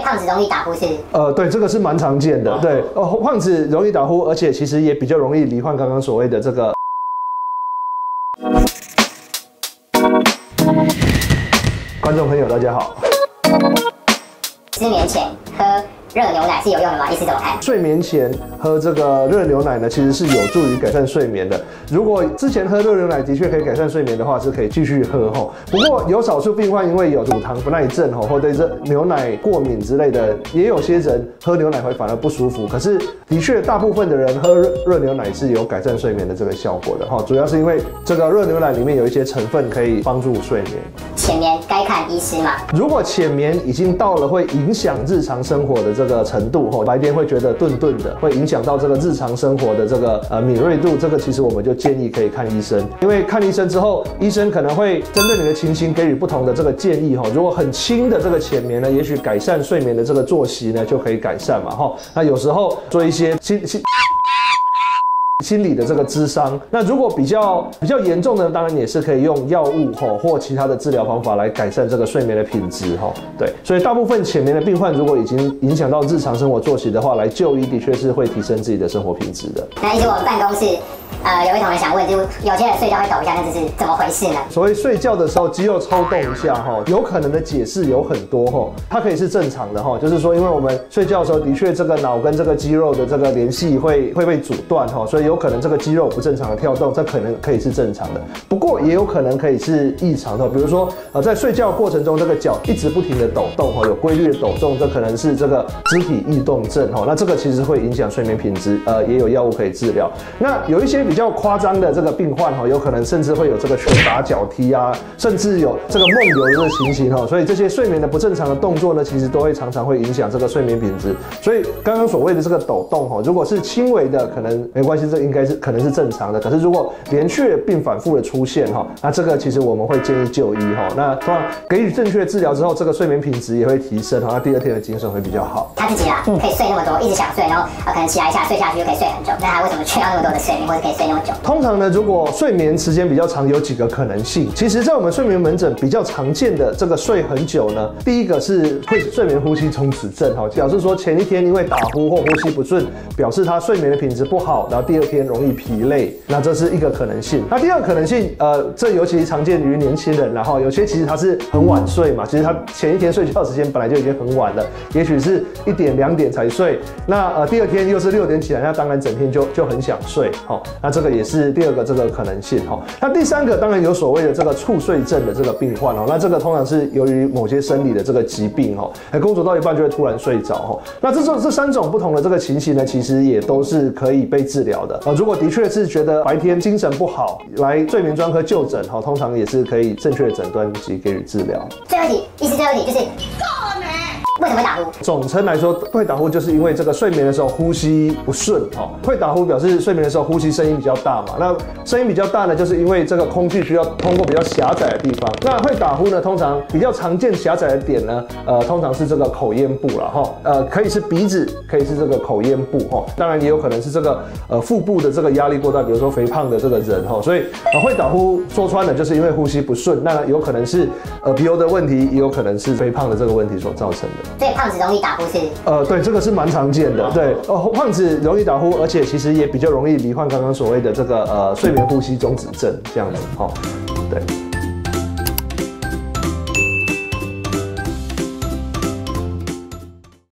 胖子容易打呼是？对，这个是蛮常见的。对，胖子容易打呼，而且其实也比较容易罹患刚刚所谓的这个。观众朋友，大家好。失眠前喝热牛奶是有用的吗？医师怎么看？睡眠前喝这个热牛奶呢，其实是有助于改善睡眠的。如果之前喝热牛奶的确可以改善睡眠的话，是可以继续喝吼。不过有少数病患因为有乳糖不耐症吼，或对这牛奶过敏之类的，也有些人喝牛奶会反而不舒服。可是的确，大部分的人喝热牛奶是有改善睡眠的这个效果的哈。主要是因为这个热牛奶里面有一些成分可以帮助睡眠。浅眠该看医师吗？如果浅眠已经到了会影响日常生活的这个程度吼，白天会觉得顿顿的，会影响到这个日常生活的这个敏锐度，这个其实我们就建议可以看医生，因为看医生之后，医生可能会针对你的情形给予不同的这个建议哈。如果很轻的这个浅眠呢，也许改善睡眠的这个作息呢就可以改善嘛哈。那有时候做一些心理的这个諮商，那如果比较严重的，当然也是可以用药物或其他的治疗方法来改善这个睡眠的品质哈。对，所以大部分浅眠的病患，如果已经影响到日常生活作息的话，来就医的确是会提升自己的生活品质的。那医师，我们办公室有位同学想问，就是有些人睡觉会抖一下，那这是怎么回事呢？所谓睡觉的时候肌肉抽动一下哈，有可能的解释有很多哈，它可以是正常的哈，就是说因为我们睡觉的时候的确这个脑跟这个肌肉的这个联系会被阻断哈，所以有可能这个肌肉不正常的跳动，这可能可以是正常的。不过也有可能可以是异常的，比如说在睡觉过程中这个脚一直不停的抖动哈，有规律的抖动，这可能是这个肢体异动症哈，那这个其实会影响睡眠品质，也有药物可以治疗。那有一些比较夸张的这个病患哈，有可能甚至会有这个拳打脚踢啊，甚至有这个梦游的这个情形哈，所以这些睡眠的不正常的动作呢，其实都会常常会影响这个睡眠品质。所以刚刚所谓的这个抖动哈，如果是轻微的，可能没关系，这应该是可能是正常的。可是如果连续并反复的出现哈，那这个其实我们会建议就医哈。那通常给予正确治疗之后，这个睡眠品质也会提升哈，那第二天的精神会比较好。他自己可以睡那么多，一直想睡，然后可能起来一下睡下去就可以睡很久，那他为什么缺要那么多的睡眠，或者可以睡那么久？通常呢，如果睡眠时间比较长，有几个可能性。其实，在我们睡眠门诊比较常见的这个睡很久呢，第一个是会睡眠呼吸中止症哈，表示说前一天因为打呼或呼吸不顺，表示他睡眠的品质不好，然后第二天容易疲累，那这是一个可能性。那第二个可能性，这尤其常见于年轻人，然后有些其实他是很晚睡嘛，其实他前一天睡觉时间本来就已经很晚了，也许是1点2点才睡，那第二天又是6点起来，那当然整天就很想睡，那这个也是第二个这个可能性哈。那第三个当然有所谓的这个猝睡症的这个病患哦，那这个通常是由于某些生理的这个疾病哦，工作到一半就会突然睡着哈。那这3种不同的这个情形呢，其实也都是可以被治疗的。如果的确是觉得白天精神不好，来睡眠专科就诊哈，通常也是可以正确的诊断及给予治疗。最后一题，医师最后一题就是。为什么会打呼？总称来说，会打呼就是因为这个睡眠的时候呼吸不顺哈。会打呼表示睡眠的时候呼吸声音比较大嘛。那声音比较大呢，就是因为这个空气需要通过比较狭窄的地方。那会打呼呢，通常比较常见狭窄的点呢，通常是这个口咽部了哈。可以是鼻子，可以是这个口咽部哈。当然也有可能是这个腹部的这个压力过大，比如说肥胖的这个人哈。所以会打呼说穿了就是因为呼吸不顺，那有可能是耳鼻喉的问题，也有可能是肥胖的这个问题所造成的。所以胖子容易打呼是？对，这个是蛮常见的。对，胖子容易打呼，而且其实也比较容易罹患刚刚所谓的这个睡眠呼吸中止症这样子。对。